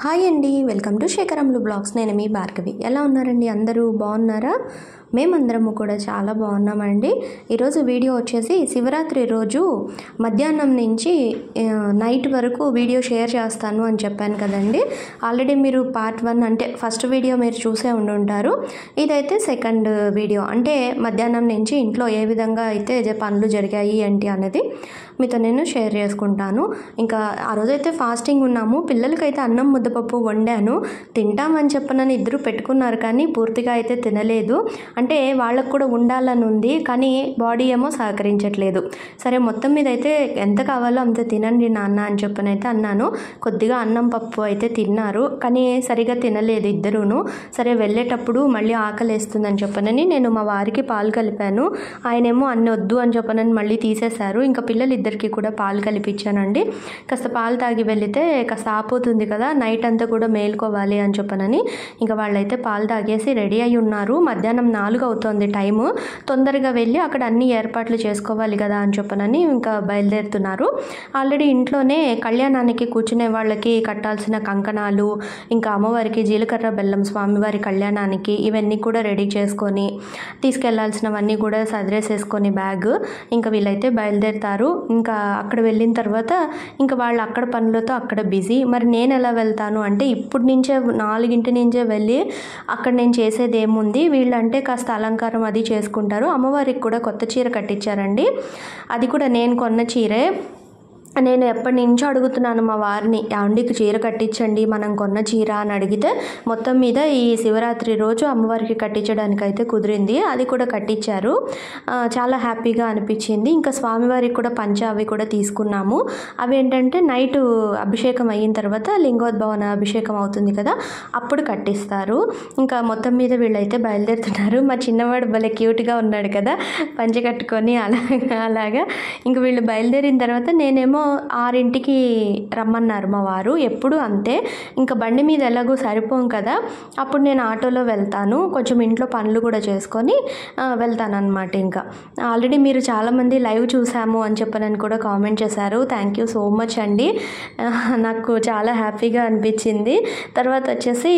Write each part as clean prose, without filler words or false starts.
Hi అండి, welcome to శేఖరంలు blogs. నేను మీ భార్గవి. ఎలా ఉన్నారండి? అందరూ బాగున్నారా? మేమందరము కూడా చాలా బాగున్నామండి. ఈరోజు వీడియో వచ్చేసి శివరాత్రి రోజు మధ్యాహ్నం నుంచి నైట్ వరకు వీడియో షేర్ చేస్తాను అని చెప్పాను కదండి. ఆల్రెడీ మీరు పార్ట్ 1 అంటే ఫస్ట్ వీడియో మీరు చూసే ఉండుంటారు. ఇదైతే సెకండ్ వీడియో. అంటే మధ్యాహ్నం నుంచి ఇంట్లో ఏ విధంగా అయితే పనులు జరిగాయి ఏంటి అనేది మీతో నేను షేర్ చేసుకుంటాను. ఇంకా ఆ రోజైతే ఫాస్టింగ్ ఉన్నాము. పిల్లలకైతే అన్నం ముద్దపప్పు వండాను. తింటామని చెప్పనని ఇద్దరు పెట్టుకున్నారు, కానీ పూర్తిగా అయితే తినలేదు. అంటే వాళ్ళకు కూడా ఉండాలని ఉంది, కానీ బాడీ ఏమో సహకరించట్లేదు. సరే మొత్తం మీద అయితే ఎంత కావాలో అంత తినండి నాన్న అని చెప్పనైతే అన్నాను. కొద్దిగా అన్నం పప్పు అయితే తిన్నారు, కానీ సరిగా తినలేదు ఇద్దరును. సరే వెళ్ళేటప్పుడు మళ్ళీ ఆకలి వేస్తుందని చెప్పనని నేను మా వారికి పాలు కలిపాను. ఆయనేమో అన్ని వద్దు అని చెప్పనని మళ్ళీ తీసేశారు. ఇంకా పిల్లలు ఇద్దరికి కూడా పాలు కలిపించానండి. కాస్త పాలు తాగి వెళితే కాస్త ఆపోతుంది కదా, నైట్ అంతా కూడా మేలుకోవాలి అని చెప్పనని ఇంకా వాళ్ళైతే పాలు తాగేసి రెడీ అయి ఉన్నారు. మధ్యాహ్నం 4 అవుతుంది టైము. తొందరగా వెళ్ళి అక్కడ అన్ని ఏర్పాట్లు చేసుకోవాలి కదా అని చెప్పనని ఇంకా బయలుదేరుతున్నారు. ఆల్రెడీ ఇంట్లోనే కళ్యాణానికి కూర్చునే వాళ్ళకి కట్టాల్సిన కంకణాలు, ఇంకా అమ్మవారికి జీలకర్ర బెల్లం స్వామివారి కళ్యాణానికి ఇవన్నీ కూడా రెడీ చేసుకొని తీసుకెళ్లాల్సినవన్నీ కూడా సదిరేసేసుకొని బ్యాగ్ ఇంకా వీళ్ళైతే బయలుదేరుతారు. ఇంకా అక్కడ వెళ్ళిన తర్వాత ఇంకా వాళ్ళు అక్కడ పనులతో అక్కడ బిజీ. మరి నేను ఎలా వెళ్తాను అంటే ఇప్పటి నుంచే 4 నుంచే వెళ్ళి అక్కడ నేను చేసేది ఏముంది, వీళ్ళంటే కాస్త అలంకారం అది చేసుకుంటారు. అమ్మవారికి కూడా కొత్త చీర కట్టించారండి. అది కూడా నేను కొన్న చీరే. నేను ఎప్పటి నుంచో అడుగుతున్నాను మా వారిని, ఆండికి చీర కట్టించండి మనం కొన్న చీర అని అడిగితే మొత్తం మీద ఈ శివరాత్రి రోజు అమ్మవారికి కట్టించడానికి అయితే కుదిరింది. అది కూడా కట్టించారు. చాలా హ్యాపీగా అనిపించింది. ఇంకా స్వామివారికి కూడా పంచ అవి కూడా తీసుకున్నాము. అవి ఏంటంటే నైట్ అభిషేకం అయిన తర్వాత లింగోద్భవన అభిషేకం అవుతుంది కదా, అప్పుడు కట్టిస్తారు. ఇంకా మొత్తం మీద వీళ్ళైతే బయలుదేరుతున్నారు. మా చిన్నవాడు భలే క్యూట్గా ఉన్నాడు కదా, పంచ కట్టుకొని అలాగా ఇంకా వీళ్ళు బయలుదేరిన తర్వాత నేనేమో 6కి రమ్మన్నారు మా వారు. ఎప్పుడు అంతే, ఇంకా బండి మీద ఎలాగో సరిపోం కదా, అప్పుడు నేను ఆటోలో వెళ్తాను. కొంచెం ఇంట్లో పనులు కూడా చేసుకొని వెళ్తానన్నమాట. ఇంకా ఆల్రెడీ మీరు చాలామంది లైవ్ చూసాము అని చెప్పనని కూడా కామెంట్ చేశారు. థ్యాంక్ యూ సో మచ్ అండి. నాకు చాలా హ్యాపీగా అనిపించింది. తర్వాత వచ్చేసి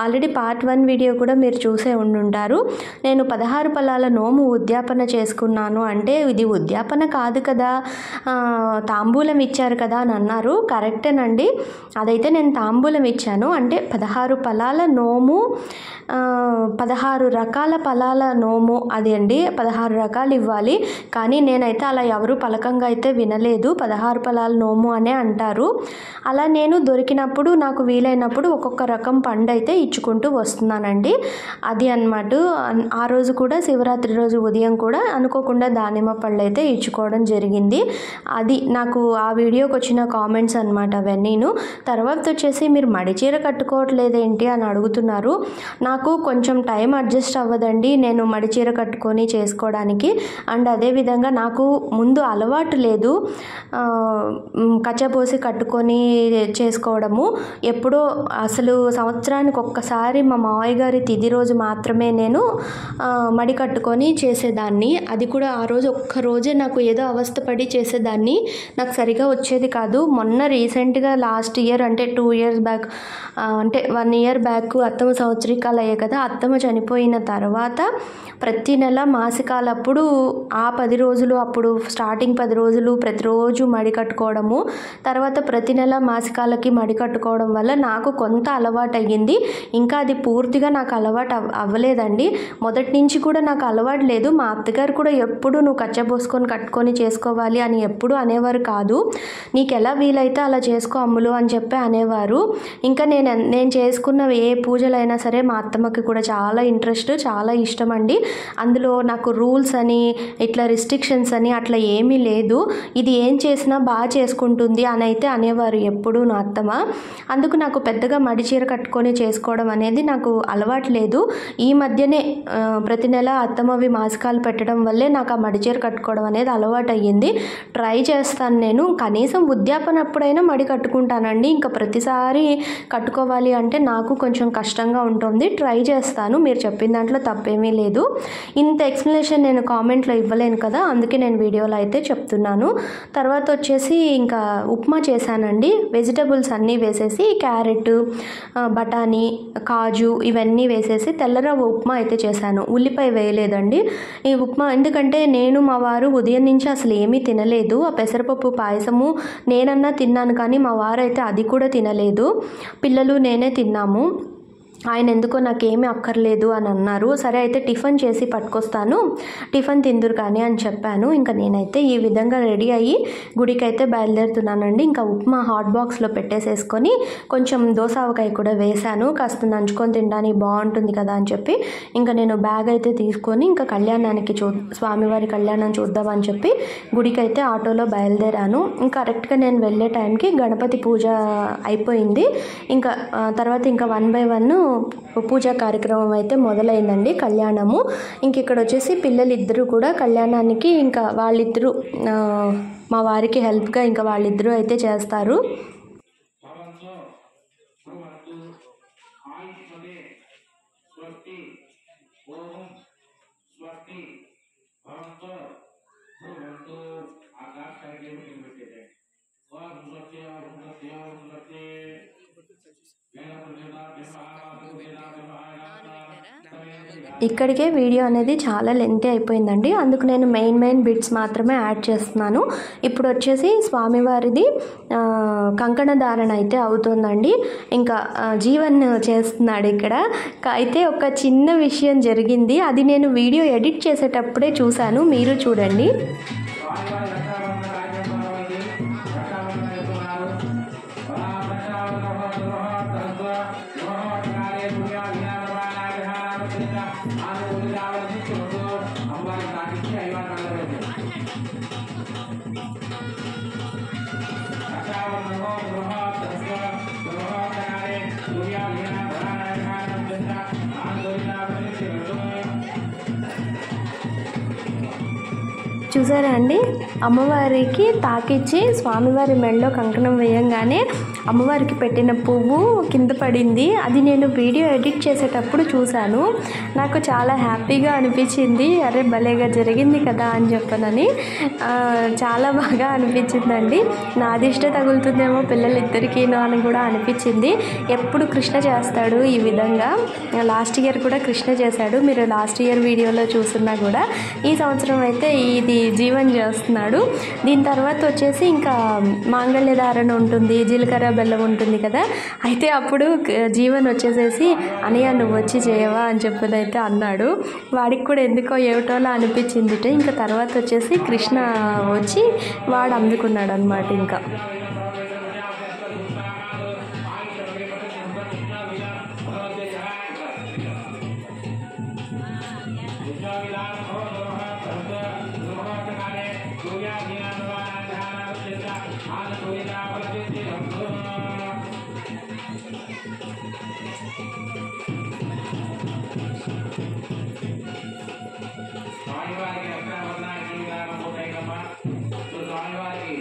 ఆల్రెడీ పార్ట్ 1 వీడియో కూడా మీరు చూసే ఉండుంటారు. నేను 16 ఫలాల నోము ఉద్యాపన చేసుకున్నాను. అంటే ఇది ఉద్యాపన కాదు కదా, తాంబూలం ఇచ్చారు కదా అని అన్నారు. కరెక్టేనండి, అదైతే నేను తాంబూలం ఇచ్చాను. అంటే 16 ఫలాల నోము, 16 రకాల ఫలాల నోము అది అండి. 16 రకాలు ఇవ్వాలి, కానీ నేనైతే అలా ఎవరు పలకంగా అయితే వినలేదు. 16 ఫలాల నోము అనే అంటారు. అలా నేను దొరికినప్పుడు నాకు వీలైనప్పుడు ఒక్కొక్క రకం పండు అయితే ఇచ్చుకుంటూ వస్తున్నానండి. అది అన్నమాట. ఆ రోజు కూడా శివరాత్రి రోజు ఉదయం కూడా అనుకోకుండా దానిమ్మ పళ్ళు అయితే ఇచ్చుకోవడం జరిగింది. అది నాకు ఆ వీడియోకి వచ్చిన కామెంట్స్ అనమాట అవన్నీను. తర్వాత వచ్చేసి మీరు మడిచీర కట్టుకోవట్లేదేంటి అని అడుగుతున్నారు. నాకు కొంచెం టైం అడ్జస్ట్ అవ్వదండి నేను మడిచీర కట్టుకొని చేసుకోవడానికి. అండ్ అదేవిధంగా నాకు ముందు అలవాటు లేదు కచ్చపోసి కట్టుకొని చేసుకోవడము. ఎప్పుడో అసలు సంవత్సరానికి ఒక్కసారి మా మావయ్య గారి తిథి రోజు మాత్రమే నేను మడి కట్టుకొని చేసేదాన్ని. అది కూడా ఆ రోజు ఒక్కరోజే నాకు ఏదో అవస్థపడి చేసేదాన్ని, నాకు సరిగా వచ్చేది కాదు. మొన్న రీసెంట్గా లాస్ట్ ఇయర్ అంటే 2 ఇయర్స్ బ్యాక్, అంటే 1 ఇయర్ బ్యాక్ అత్తమ్మ సంవత్సరికాలు అయ్యాయి కదా, అత్తమ్మ చనిపోయిన తర్వాత ప్రతి నెల మాసికాలప్పుడు ఆ 10 రోజులు, అప్పుడు స్టార్టింగ్ 10 రోజులు ప్రతిరోజు మడి కట్టుకోవడము, తర్వాత ప్రతి నెల మాసికాలకి మడి కట్టుకోవడం వల్ల నాకు కొంత అలవాటు అయ్యింది. ఇంకా అది పూర్తిగా నాకు అలవాటు అవ్వలేదండి. మొదటి నుంచి కూడా నాకు అలవాటు లేదు. మా అత్తగారు కూడా ఎప్పుడు నువ్వు కచ్చబోసుకొని కట్టుకొని చేసుకోవాలి అని ఎప్పుడు అనేవారు కాదు. నీకు ఎలా వీలైతే అలా చేసుకో అమ్ములు అని చెప్పి అనేవారు. ఇంకా నేను చేసుకున్న ఏ పూజలైనా సరే మా అత్తమ్మకి కూడా చాలా ఇంట్రెస్ట్, చాలా ఇష్టం అండి. అందులో నాకు రూల్స్ అని ఇట్లా రిస్ట్రిక్షన్స్ అని అట్లా ఏమీ లేదు. ఇది ఏం చేసినా బాగా చేసుకుంటుంది అని అయితే అనేవారు ఎప్పుడు నా అత్తమ్మ. అందుకు నాకు పెద్దగా మడిచీర కట్టుకొని చేసుకోవడం అనేది నాకు అలవాటు లేదు. ఈ మధ్యనే ప్రతి నెల అత్తమ్మవి మాసికాలు పెట్టడం వల్లే నాకు ఆ మడిచీర కట్టుకోవడం అనేది అలవాటు అయ్యింది. ట్రై చేస్తాను నేను. నేను కనీసం ఉద్యాపన అప్పుడైనా మడి కట్టుకుంటానండి. ఇంకా ప్రతిసారి కట్టుకోవాలి అంటే నాకు కొంచెం కష్టంగా ఉంటుంది. ట్రై చేస్తాను, మీరు చెప్పిన దాంట్లో తప్పేమీ లేదు. ఇంత ఎక్స్ప్లెనేషన్ నేను కామెంట్లో ఇవ్వలేను కదా, అందుకే నేను వీడియోలో అయితే చెప్తున్నాను. తర్వాత వచ్చేసి ఇంకా ఉప్మా చేశానండి. వెజిటబుల్స్ అన్నీ వేసేసి క్యారెట్, బఠానీ, కాజు ఇవన్నీ వేసేసి తెల్లరవ్వ ఉప్మా అయితే చేశాను. ఉల్లిపాయ వేయలేదండి ఈ ఉప్మా, ఎందుకంటే నేను మా వారు ఉదయం నుంచి అసలు ఏమీ తినలేదు. ఆ పెసరపప్పు పాయసము నేనన్నా తిన్నాను, కానీ మా వారు అయితే అది కూడా తినలేదు. పిల్లలు నేనే తిన్నాము. ఆయన ఎందుకో నాకేమీ అక్కర్లేదు అని అన్నారు. సరే అయితే టిఫిన్ చేసి పట్టుకొస్తాను, టిఫిన్ తిందురు కానీ అని చెప్పాను. ఇంకా నేనైతే ఈ విధంగా రెడీ అయ్యి గుడికి అయితే బయలుదేరుతున్నానండి. ఇంకా ఉప్మా హాట్ బాక్స్లో పెట్టేసేసుకొని కొంచెం దోసకాయ కూడా వేశాను, కాస్త నంచుకొని తినడానికి బాగుంటుంది కదా అని చెప్పి ఇంకా నేను బ్యాగ్ అయితే తీసుకొని ఇంకా కళ్యాణానికి స్వామివారి కళ్యాణం చూద్దామని చెప్పి గుడికి అయితే ఆటోలో బయలుదేరాను. ఇంకా కరెక్ట్గా నేను వెళ్ళే టైంకి గణపతి పూజ అయిపోయింది. ఇంకా తర్వాత ఇంకా 1 by 1 పూజా కార్యక్రమం అయితే మొదలైందండి, కళ్యాణము. ఇంక ఇక్కడ వచ్చేసి పిల్లలిద్దరూ కూడా కళ్యాణానికి ఇంకా వాళ్ళిద్దరూ మా వారికి హెల్ప్గా ఇంకా వాళ్ళిద్దరూ అయితే చేస్తారు. ఇక్కడికే వీడియో అనేది చాలా లెంతీ అయిపోయిందండి, అందుకు నేను మెయిన్ బిట్స్ మాత్రమే యాడ్ చేస్తున్నాను. ఇప్పుడు వచ్చేసి స్వామివారిది కంకణ ధారణ అయితే అవుతుందండి. ఇంకా జీవన్ చేస్తున్నాడు ఇక్కడ. అయితే ఒక చిన్న విషయం జరిగింది, అది నేను వీడియో ఎడిట్ చేసేటప్పుడే చూశాను, మీరు చూడండి. చూసారా అండి, అమ్మవారికి తాకిచ్చి స్వామివారి మెడలో కంకణం వేయంగానే అమ్మవారికి పెట్టిన పువ్వు కింద పడింది. అది నేను వీడియో ఎడిట్ చేసేటప్పుడు చూశాను. నాకు చాలా హ్యాపీగా అనిపించింది. అరే భలేగా జరిగింది కదా అని చెప్పనని చాలా బాగా అనిపించిందండి. నా అదిష్ట తగులుతుందేమో పిల్లలిద్దరికీనో అని కూడా అనిపించింది. ఎప్పుడు కృష్ణ చేస్తాడు ఈ విధంగా, లాస్ట్ ఇయర్ కూడా కృష్ణ చేశాడు, మీరు లాస్ట్ ఇయర్ వీడియోలో చూస్తున్నా కూడా. ఈ సంవత్సరం అయితే ఇది జీవన్ చేస్తున్నాడు. దీని తర్వాత వచ్చేసి ఇంకా మాంగళ్య ధారణ ఉంటుంది, జీలకర్ర బెల్లం ఉంటుంది కదా. అయితే అప్పుడు జీవన్ వచ్చేసేసి అన్నయ్య నువ్వు వచ్చి చేయవా అని చెప్పేదైతే అన్నాడు. వాడికి కూడా ఎందుకో ఏమిటోలా అనిపించింది. ఇంకా తర్వాత వచ్చేసి కృష్ణ వచ్చి వాడు అందుకున్నాడు అనమాట. ఇంకా స్వామివారికి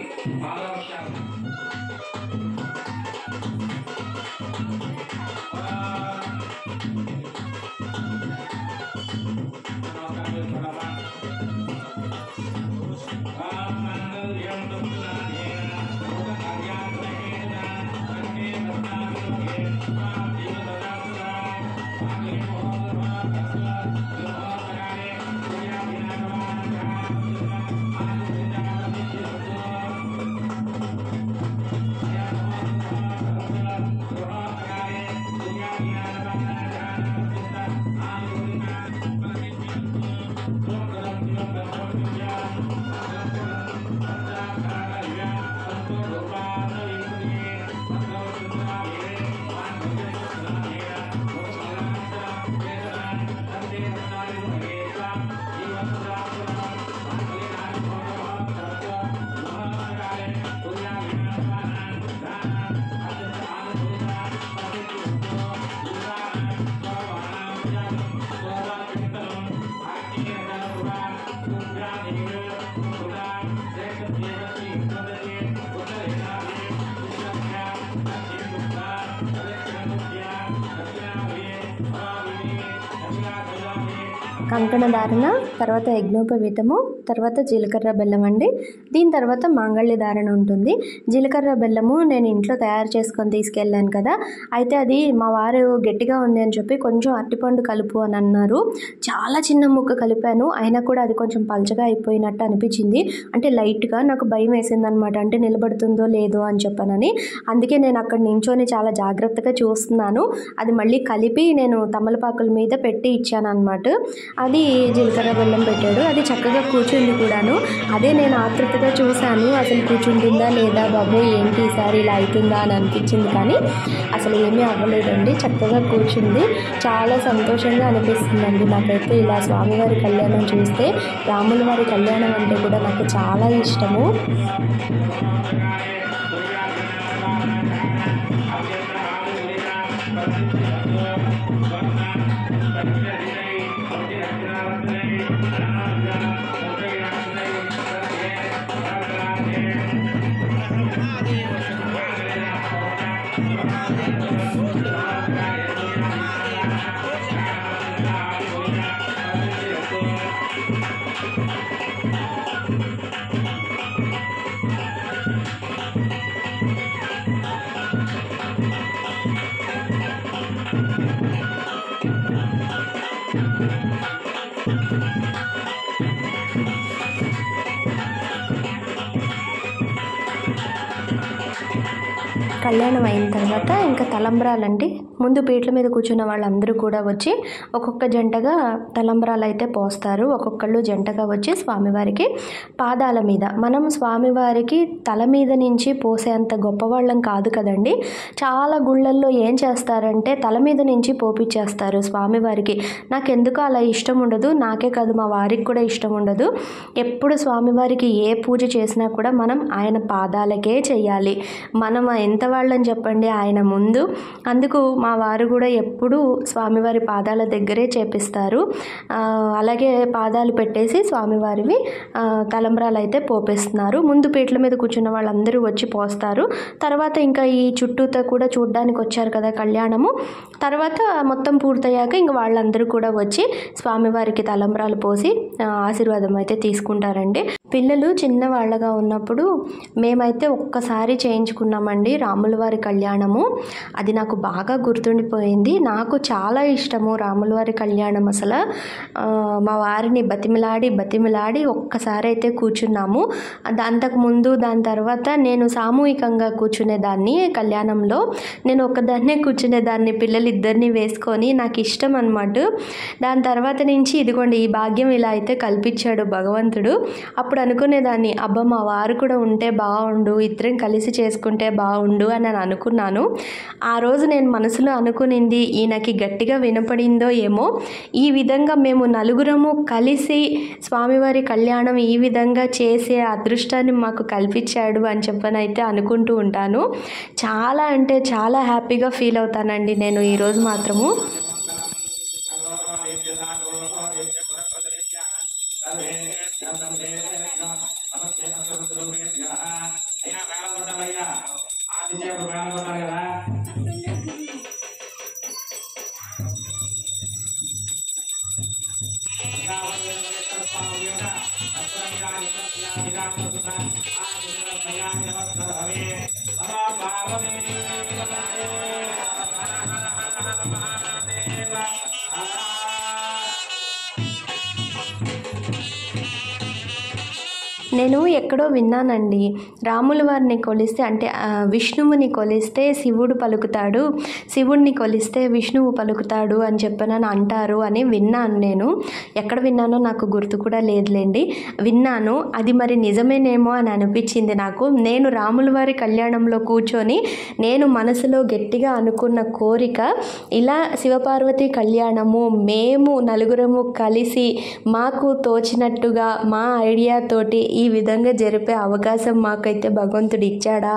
కంకణ ధారణ, తర్వాత యజ్ఞోపవీతము, తర్వాత జీలకర్ర బెల్లం అండి. దీని తర్వాత మాంగళ్య ధారణ ఉంటుంది. జీలకర్ర బెల్లము నేను ఇంట్లో తయారు చేసుకొని తీసుకెళ్ళాను కదా, అయితే అది మా వారు గట్టిగా ఉంది అని చెప్పి కొంచెం అరటిపండు కలుపు అని అన్నారు. చాలా చిన్న ముక్క కలిపాను, అయినా కూడా అది కొంచెం పల్చగా అయిపోయినట్టు అనిపించింది. అంటే లైట్గా నాకు భయం వేసిందనమాట, అంటే నిలబడుతుందో లేదో అని చెప్పానని. అందుకే నేను అక్కడ నించొని చాలా జాగ్రత్తగా చూస్తున్నాను. అది మళ్ళీ కలిపి నేను తమలపాకుల మీద పెట్టి ఇచ్చాను అనమాట. అది జీలకర్ర బెల్లం పెట్టాడు, అది చక్కగా కూర్చుంది కూడాను. అదే నేను ఆతృతగా చూశాను, అసలు కూర్చుంటుందా లేదా బాబు ఏంటి ఈసారి ఇలా అవుతుందా అని అనిపించింది. కానీ అసలు ఏమీ అవ్వలేదండి, చక్కగా కూర్చుంది. చాలా సంతోషంగా అనిపిస్తుందండి నాకైతే ఇలా స్వామివారి కళ్యాణం చూస్తే. రాముల వారి కళ్యాణం అంటే కూడా నాకు చాలా ఇష్టము. కళ్యాణం అయిన తర్వాత ఇంకా తలంబ్రాలండి. ముందు పీటల మీద కూర్చున్న వాళ్ళందరూ కూడా వచ్చి ఒక్కొక్క జంటగా తలంబ్రాలు అయితే పోస్తారు. ఒక్కొక్కళ్ళు జంటగా వచ్చి స్వామివారికి పాదాల మీద, మనం స్వామివారికి తల మీద నుంచి పోసేంత గొప్పవాళ్ళం కాదు కదండి. చాలా గుళ్ళల్లో ఏం చేస్తారంటే తల మీద నుంచి పోపిచ్చేస్తారు స్వామివారికి. నాకెందుకో అలా ఇష్టం ఉండదు, నాకే కాదు మా వారికి కూడా ఇష్టం ఉండదు. ఎప్పుడు స్వామివారికి ఏ పూజ చేసినా కూడా మనం ఆయన పాదాలకే చెయ్యాలి. మనం ఎంత వాళ్ళని చెప్పండి ఆయన ముందు. అందుకు మా వారు కూడా ఎప్పుడూ స్వామివారి పాదాల దగ్గరే చేపిస్తారు. అలాగే పాదాలు పెట్టేసి స్వామివారివి తలంబ్రాలు అయితే పోపేస్తున్నారు. ముందు పీటల మీద కూర్చున్న వాళ్ళందరూ వచ్చి పోస్తారు. తర్వాత ఇంకా ఈ చుట్టూతో కూడా చూడ్డానికి వచ్చారు కదా కళ్యాణము. తర్వాత మొత్తం పూర్తయ్యాక ఇంక వాళ్ళందరూ కూడా వచ్చి స్వామివారికి తలంబ్రాలు పోసి ఆశీర్వాదం అయితే తీసుకుంటారండి. పిల్లలు చిన్నవాళ్ళగా ఉన్నప్పుడు మేమైతే ఒక్కసారి చేయించుకున్నామండి రాముల వారి కళ్యాణము. అది నాకు బాగా గుర్తుండిపోయింది. నాకు చాలా ఇష్టము రాముల వారి కళ్యాణం. అసలు మా వారిని బతిమిలాడి ఒక్కసారి అయితే కూర్చున్నాము. అంతకుముందు దాని తర్వాత నేను సామూహికంగా కూర్చునేదాన్ని కళ్యాణంలో. నేను ఒక్కదాన్నే కూర్చునేదాన్ని, పిల్లలు ఇద్దరిని వేసుకొని. నాకు ఇష్టం అన్నమాట. దాని తర్వాత నుంచి ఇదిగోండి ఈ భాగ్యం ఇలా అయితే కల్పించాడు భగవంతుడు. అప్పుడు అనుకునేదాన్ని, అబ్బా మా వారు కూడా ఉంటే బాగుండు, ఇద్దరం కలిసి చేసుకుంటే బాగుండు అని అనుకున్నాను. ఆ రోజు నేను మనసులో అనుకునింది ఈయనకి గట్టిగా వినపడిందో ఏమో. ఈ విధంగా మేము నలుగురము కలిసి స్వామివారి కళ్యాణం ఈ విధంగా చేసే అదృష్టాన్ని మాకు కల్పించాడు అని చెప్పనైతే అనుకుంటూ ఉంటాను. చాలా అంటే చాలా హ్యాపీగా ఫీల్ అవుతానండి నేను ఈరోజు మాత్రము. నేను ఎక్కడో విన్నానండి, రాముల వారిని కొలిస్తే అంటే విష్ణువుని కొలిస్తే శివుడు పలుకుతాడు, శివుడిని కొలిస్తే విష్ణువు పలుకుతాడు అని చెప్పనని అంటారు అని విన్నాను. నేను ఎక్కడ విన్నానో నాకు గుర్తు కూడా లేదులేండి, విన్నాను. అది మరి నిజమేనేమో అని అనిపించింది నాకు. నేను రాముల వారి కళ్యాణంలో కూర్చొని నేను మనసులో గట్టిగా అనుకున్న కోరిక, ఇలా శివపార్వతి కళ్యాణము మేము నలుగురము కలిసి మాకు తోచినట్టుగా మా ఐడియాతోటి ఈ విధంగా జరిపే అవకాశం మాకైతే భగవంతుడు ఇచ్చాడా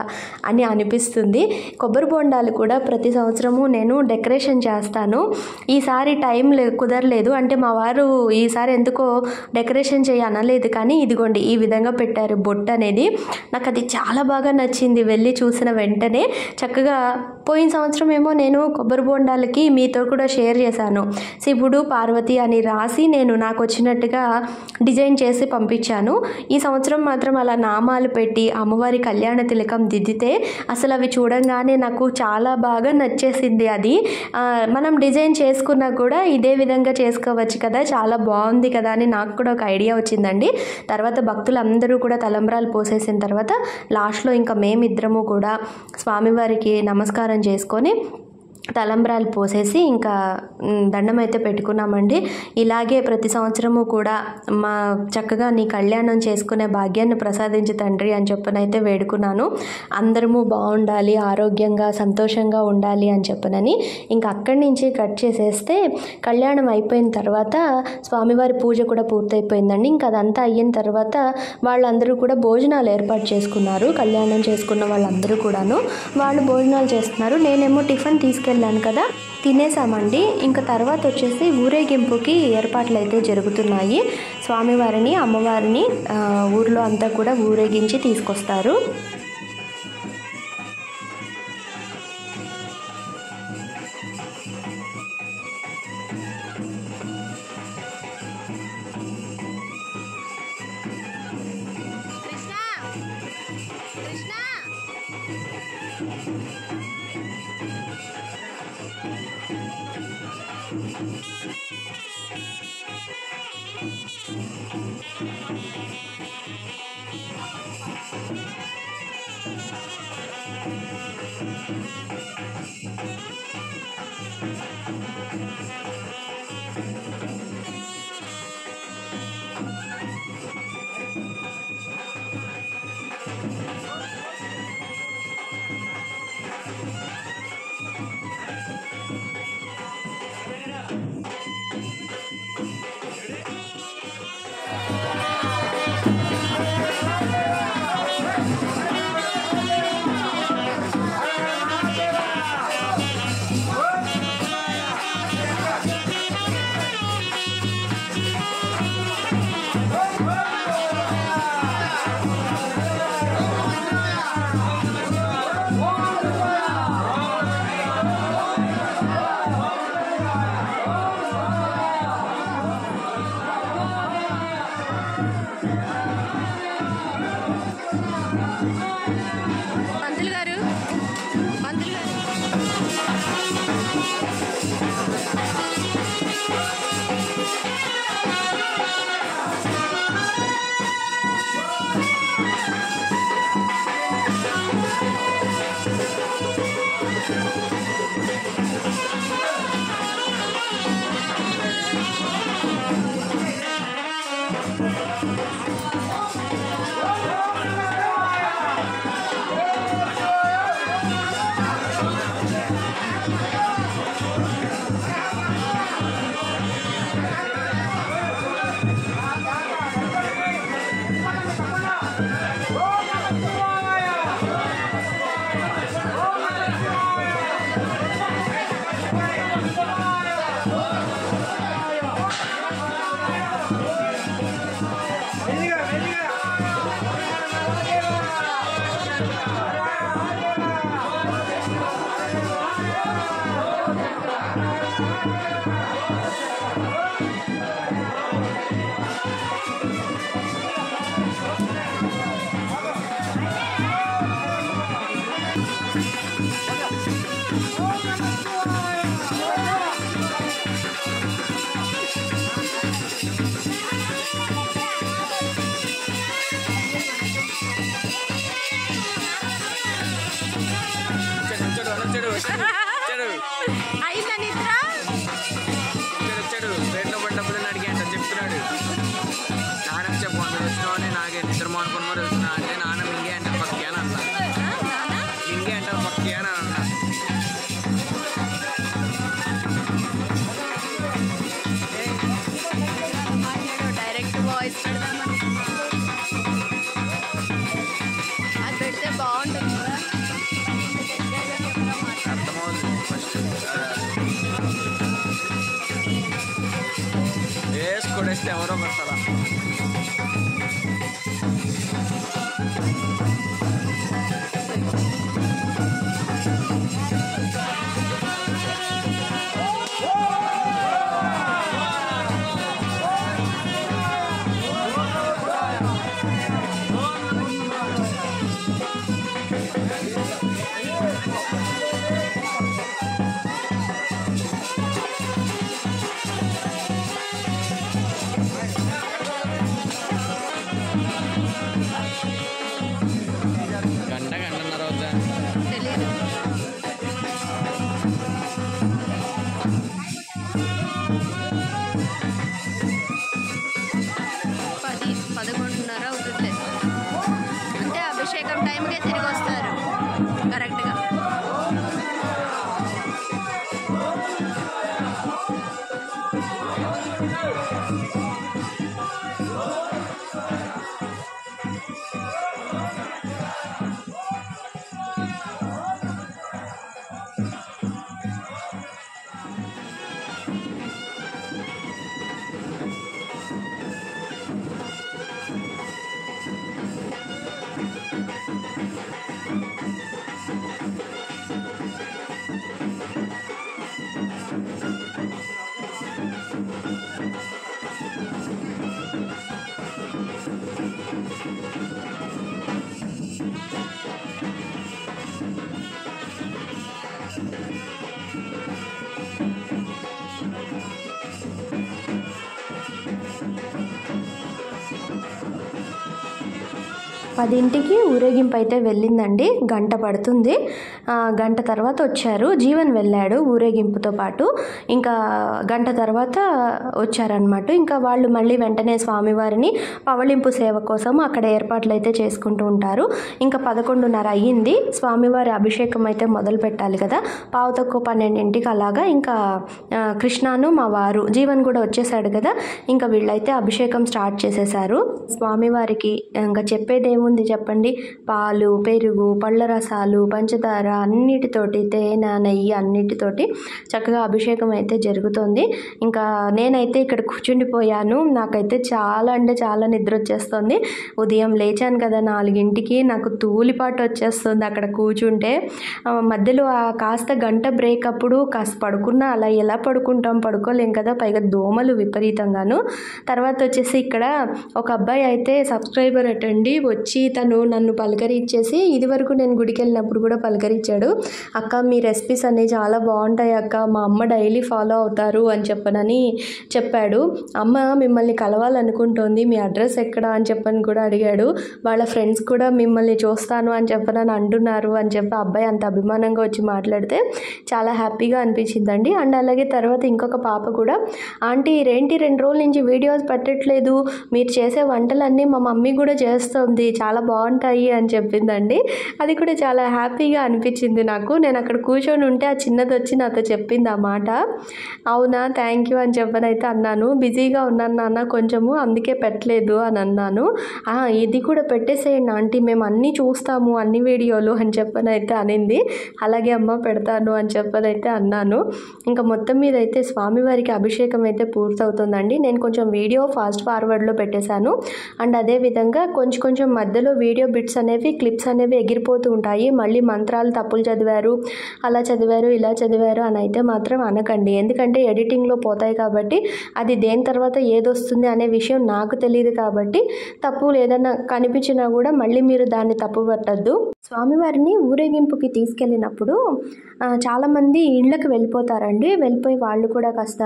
అని అనిపిస్తుంది. కొబ్బరి బొండాలు కూడా ప్రతి సంవత్సరము నేను డెకరేషన్ చేస్తాను. ఈసారి టైం కుదరలేదు. అంటే మా వారు ఈసారి ఎందుకో డెకరేషన్ అనలేదు, కానీ ఇదిగోండి ఈ విధంగా పెట్టారు బొట్టు అనేది. నాకు అది చాలా బాగా నచ్చింది. వెళ్ళి చూసిన వెంటనే చక్కగా పోయిన సంవత్సరం ఏమో నేను కొబ్బరి బొండాలకి మీతో కూడా షేర్ చేశాను. శివుడు పార్వతి అని రాసి నేను నాకు వచ్చినట్టుగా డిజైన్ చేసి పంపించాను. ఈ సంవత్సరం మాత్రం అలా నామాలు పెట్టి అమ్మవారి కళ్యాణ తిలకం దిద్దితే అసలు అవి చూడంగానే నాకు చాలా బాగా నచ్చేసింది. అది మనం డిజైన్ చేసుకున్నా కూడా ఇదే విధంగా చేసుకోవచ్చు కదా, చాలా బాగుంది కదా అని నాకు కూడా ఒక ఐడియా వచ్చిందండి. తర్వాత భక్తులందరూ కూడా తలంబ్రాలు పోసేసిన తర్వాత లాస్ట్లో ఇంకా మేమిద్దరము కూడా స్వామివారికి నమస్కారం చేసుకొని తలంబ్రాలు పోసేసి ఇంకా దండం అయితే పెట్టుకున్నామండి. ఇలాగే ప్రతి సంవత్సరము కూడా మా చక్కగా నీ కళ్యాణం చేసుకునే భాగ్యాన్ని ప్రసాదించు తండ్రి అని చెప్పనైతే వేడుకున్నాను. అందరము బాగుండాలి, ఆరోగ్యంగా సంతోషంగా ఉండాలి అని చెప్పనని ఇంకా అక్కడి నుంచి కట్ చేసేస్తే కళ్యాణం అయిపోయిన తర్వాత స్వామివారి పూజ కూడా పూర్తయిపోయిందండి. ఇంకా అదంతా అయిన తర్వాత వాళ్ళందరూ కూడా భోజనాలు ఏర్పాటు చేసుకున్నారు. కళ్యాణం చేసుకున్న వాళ్ళందరూ కూడాను వాళ్ళు భోజనాలు చేస్తున్నారు. నేనేమో టిఫిన్ తీసుకెళ్ళాను కదా, తినేసామండి. ఇంకా తర్వాత వచ్చేసి ఊరేగింపుకి ఏర్పాట్లు అయితే జరుగుతున్నాయి. స్వామివారిని అమ్మవారిని ఊర్లో అంతా కూడా ఊరేగించి తీసుకొస్తారు. జస్ట్ ఎవరో ఒకసారి గంటన్నర అవుతా తెలియదు. 10-11:30 అవుతుంది. అంటే అభిషేకం టైంకే తిరిగి వస్తారు కరెక్ట్గా. పదింటికి ఊరేగింపు అయితే వెళ్ళిందండి. గంట పడుతుంది. గంట తర్వాత వచ్చారు. జీవన్ వెళ్ళాడు ఊరేగింపుతో పాటు. ఇంకా గంట తర్వాత వచ్చారనమాట. ఇంకా వాళ్ళు మళ్ళీ వెంటనే స్వామివారిని పవళింపు సేవ కోసం అక్కడ ఏర్పాట్లు అయితే చేసుకుంటూ ఉంటారు. ఇంకా 11:30 అయ్యింది. స్వామివారి అభిషేకం అయితే మొదలు పెట్టాలి కదా. 11:12 అలాగా ఇంకా కృష్ణాను మా వారు జీవన్ కూడా వచ్చేసాడు కదా. ఇంకా వీళ్ళైతే అభిషేకం స్టార్ట్ చేసేసారు. స్వామివారికి ఇంకా చెప్పేదేముంది చెప్పండి. పాలు, పెరుగు, పళ్ళ రసాలు, పంచదార అన్నిటితోటి, తేనె, నెయ్యి అన్నిటితోటి చక్కగా అభిషేకం అయితే జరుగుతుంది. ఇంకా నేనైతే ఇక్కడ కూర్చుండిపోయాను. నాకైతే చాలా అంటే చాలా నిద్ర వచ్చేస్తుంది. ఉదయం లేచాను కదా 4ంటికి. నాకు తూలిపాటు వచ్చేస్తుంది అక్కడ కూర్చుంటే. మధ్యలో కాస్త గంట బ్రేక్ అప్పుడు కాస్త పడుకున్నా అలా ఎలా పడుకోలేం కదా. పైగా దోమలు విపరీతంగాను. తర్వాత వచ్చేసి ఇక్కడ ఒక అబ్బాయి అయితే సబ్స్క్రైబర్ అటండి వచ్చి తను నన్ను పలకరించేసి, ఇది వరకు నేను గుడికి వెళ్ళినప్పుడు కూడా పలకరించాడు. అక్క మీ రెసిపీస్ అన్నీ చాలా బాగుంటాయి అక్క, మా అమ్మ డైలీ ఫాలో అవుతారు అని చెప్పాడు. అమ్మ మిమ్మల్ని కలవాలనుకుంటోంది, మీ అడ్రస్ ఎక్కడ అని చెప్పని కూడా అడిగాడు. వాళ్ళ ఫ్రెండ్స్ కూడా మిమ్మల్ని చూస్తాను అని చెప్పనని అంటున్నారు అని చెప్పి అబ్బాయి అంత అభిమానంగా వచ్చి మాట్లాడితే చాలా హ్యాపీగా అనిపించిందండి. అండ్ అలాగే తర్వాత ఇంకొక పాప కూడా, ఆంటీ ఏంటి 2 రోజుల నుంచి వీడియోస్ పెట్టట్లేదు, మీరు చేసే వంటలన్నీ మా మమ్మీ కూడా చేస్తుంది, చాలా బాగుంటాయి అని చెప్పిందండి. అది కూడా చాలా హ్యాపీగా అనిపించింది నాకు. నేను అక్కడ కూర్చొని ఉంటే ఆ చిన్నది వచ్చి నాతో చెప్పింది ఆ మాట. అవునా థ్యాంక్ యూ అని చెప్పనైతే అన్నాను. బిజీగా ఉన్నాను నాన్న కొంచెము, అందుకే పెట్టలేదు అని అన్నాను. ఇది కూడా పెట్టేసేయండి ఆంటీ, మేము అన్నీ చూస్తాము అన్ని వీడియోలు అని చెప్పనైతే అనింది. అలాగే అమ్మ పెడతాను అని చెప్పనైతే అన్నాను. ఇంకా మొత్తం మీద అయితే స్వామివారికి అభిషేకం అయితే పూర్తవుతుందండి. నేను కొంచెం వీడియో ఫాస్ట్ ఫార్వర్డ్లో పెట్టేశాను. అండ్ అదేవిధంగా కొంచెం మధ్యలో వీడియో బిట్స్ అనేవి క్లిప్స్ అనేవి ఎగిరిపోతూ ఉంటాయి. మళ్ళీ మంత్రాలు తప్పులు చదివారు, అలా చదివారు, ఇలా చదివారు అని అయితే మాత్రం అనకండి. ఎందుకంటే ఎడిటింగ్లో పోతాయి కాబట్టి అది దేని తర్వాత ఏదొస్తుంది అనే విషయం నాకు తెలియదు కాబట్టి తప్పులు ఏదైనా కనిపించినా కూడా మళ్ళీ మీరు దాన్ని తప్పు పట్టద్దు. స్వామివారిని ఊరేగింపుకి తీసుకెళ్ళినప్పుడు చాలామంది ఇళ్ళకి వెళ్ళిపోతారండి. వెళ్ళిపోయి వాళ్ళు కూడా కాస్త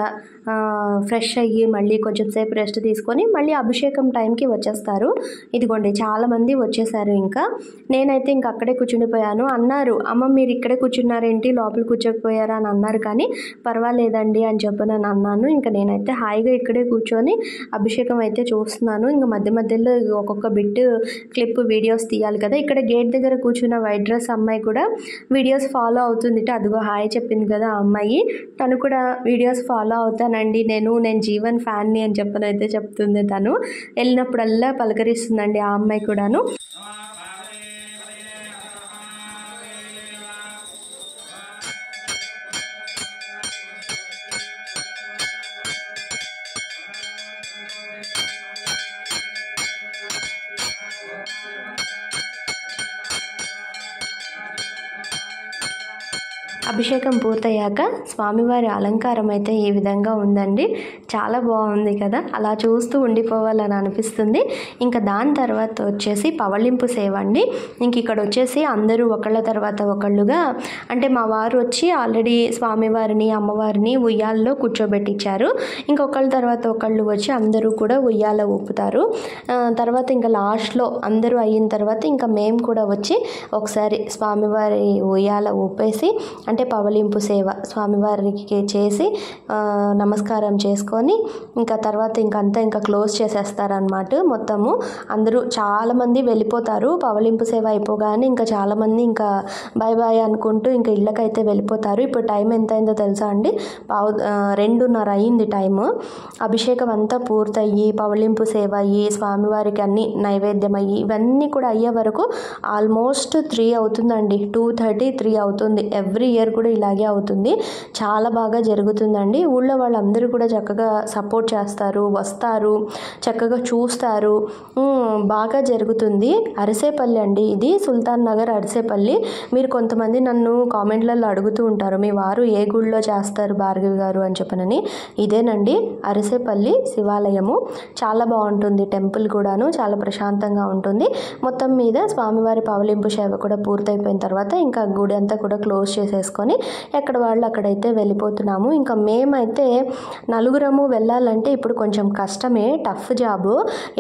ఫ్రెష్ అయ్యి మళ్ళీ కొంచెం సేపు రెస్ట్ తీసుకొని మళ్ళీ అభిషేకం టైంకి వచ్చేస్తారు. ఇదిగోండి చాలామంది వచ్చేసారు. ఇంకా నేనైతే ఇంక అక్కడే కూర్చుండిపోయాను. అన్నారు, అమ్మ మీరు ఇక్కడే కూర్చున్నారేంటి, లోపల కూర్చోకపోయారా అని అన్నారు. కానీ పర్వాలేదండి అని చెప్పి నేను అన్నాను. ఇంకా నేనైతే హాయిగా ఇక్కడే కూర్చొని అభిషేకం అయితే చూస్తున్నాను. ఇంకా మధ్యలో ఒక్కొక్క బిట్ క్లిప్ వీడియోస్ తీయాలి కదా. ఇక్కడ గేట్ దగ్గర కూర్చున్న వైట్ డ్రెస్ అమ్మాయి కూడా వీడియోస్ ఫాలో అవుతుంది. అదిగో హాయ్ చెప్పింది కదా ఆ అమ్మాయి, తను కూడా వీడియోస్ ఫాలో అవుతానండి నేను జీవన్ ఫ్యాన్ని అని చెప్పనైతే చెప్తుంది. తను వెళ్ళినప్పుడల్లా పలకరిస్తుందండి ఆ అమ్మాయి కూడాను. అభిషేకం పూర్తయ్యాక స్వామివారి అలంకారం అయితే ఈ విధంగా ఉందండి. చాలా బాగుంది కదా, అలా చూస్తూ ఉండిపోవాలని అనిపిస్తుంది. ఇంకా దాని తర్వాత వచ్చేసి పవళింపు సేవ అండి. ఇంక ఇక్కడ వచ్చేసి అందరూ ఒకళ్ళ తర్వాత ఒకళ్ళుగా, అంటే మా వారు వచ్చి ఆల్రెడీ స్వామివారిని అమ్మవారిని ఉయ్యాల్లో కూర్చోబెట్టించారు. ఇంకొకళ్ళ తర్వాత ఒకళ్ళు వచ్చి అందరూ కూడా ఉయ్యాల ఊపుతారు. తర్వాత ఇంకా లాస్ట్లో అందరూ అయిన తర్వాత ఇంకా మేము కూడా వచ్చి ఒకసారి స్వామివారి ఉయ్యాల ఊపేసి, అంటే పవళింపు సేవ స్వామివారికి చేసి నమస్కారం చేసుకొని ఇంకా తర్వాత ఇంకా క్లోజ్ చేసేస్తారనమాట. మొత్తము అందరూ చాలామంది వెళ్ళిపోతారు. పవళింపు సేవ అయిపోగానే ఇంకా చాలామంది ఇంకా బాయ్ బాయ్ అనుకుంటూ ఇంకా ఇళ్ళకైతే వెళ్ళిపోతారు. ఇప్పుడు టైం ఎంత అయిందో తెలుసా అండి? 2:30 అయింది టైము. అభిషేకం అంతా పూర్తయ్యి పవళింపు సేవ అయ్యి స్వామివారికి అన్ని నైవేద్యం అయ్యి ఇవన్నీ కూడా అయ్యే వరకు ఆల్మోస్ట్ 3 అవుతుందండి. 2:30, 3 అవుతుంది. ఎవ్రీ ఇయర్ కూడా ఇలాగే అవుతుంది. చాలా బాగా జరుగుతుందండి. ఊళ్ళో వాళ్ళందరూ కూడా చక్కగా సపోర్ట్ చేస్తారు, వస్తారు, చక్కగా చూస్తారు. బాగా జరుగుతుంది. అరిసేపల్లి అండి ఇది, సుల్తాన్ నగర్ అరిసేపల్లి. మీరు కొంతమంది నన్ను కామెంట్లలో అడుగుతూ ఉంటారు, మీ వారు ఏ గుళ్ళో చేస్తారు భార్గవి గారు అని చెప్పనని. ఇదేనండి అరిసేపల్లి శివాలయము. చాలా బాగుంటుంది టెంపుల్ కూడాను, చాలా ప్రశాంతంగా ఉంటుంది. మొత్తం మీద స్వామివారి పవళింపు సేవ కూడా పూర్తయిపోయిన తర్వాత ఇంకా గుడి అంతా కూడా క్లోజ్ చేసేసుకొని ఎక్కడ వాళ్ళు అక్కడైతే వెళ్ళిపోతున్నాము. ఇంకా మేమైతే నలుగురము వెళ్ళాలంటే ఇప్పుడు కొంచెం కష్టమే, టఫ్ జాబు.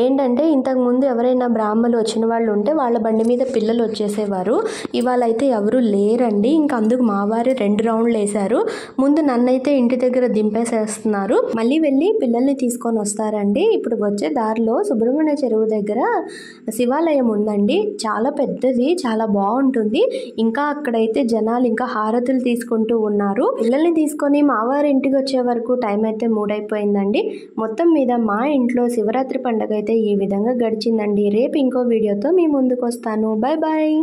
ఏంటంటే ఇంతకుముందు ఎవరైనా బ్రాహ్మలు వచ్చిన వాళ్ళు ఉంటే వాళ్ళ బండి మీద పిల్లలు వచ్చేసేవారు. ఇవాళ అయితే ఎవరు లేరండి. ఇంకా అందుకు మా వారే 2 రౌండ్లు వేశారు. ముందు నన్నైతే ఇంటి దగ్గర దింపేసేస్తున్నారు, మళ్ళీ వెళ్ళి పిల్లల్ని తీసుకొని వస్తారండి. ఇప్పుడు వచ్చే దారిలో సుబ్రహ్మణ్య చెరువు దగ్గర శివాలయం ఉందండి. చాలా పెద్దది, చాలా బాగుంటుంది. ఇంకా అక్కడైతే జనాలు ఇంకా హారతులు తీసుకుంటూ ఉన్నారు. పిల్లల్ని తీసుకొని మా వారి ఇంటికి వచ్చే వరకు టైం అయితే 3 అయిపోయిందండి. మొత్తం మీద మా ఇంట్లో శివరాత్రి పండుగ అయితే ఈ విధంగా గడిచిందండి. రేపు ఇంకో వీడియోతో మీ ముందుకు వస్తాను. Bye bye.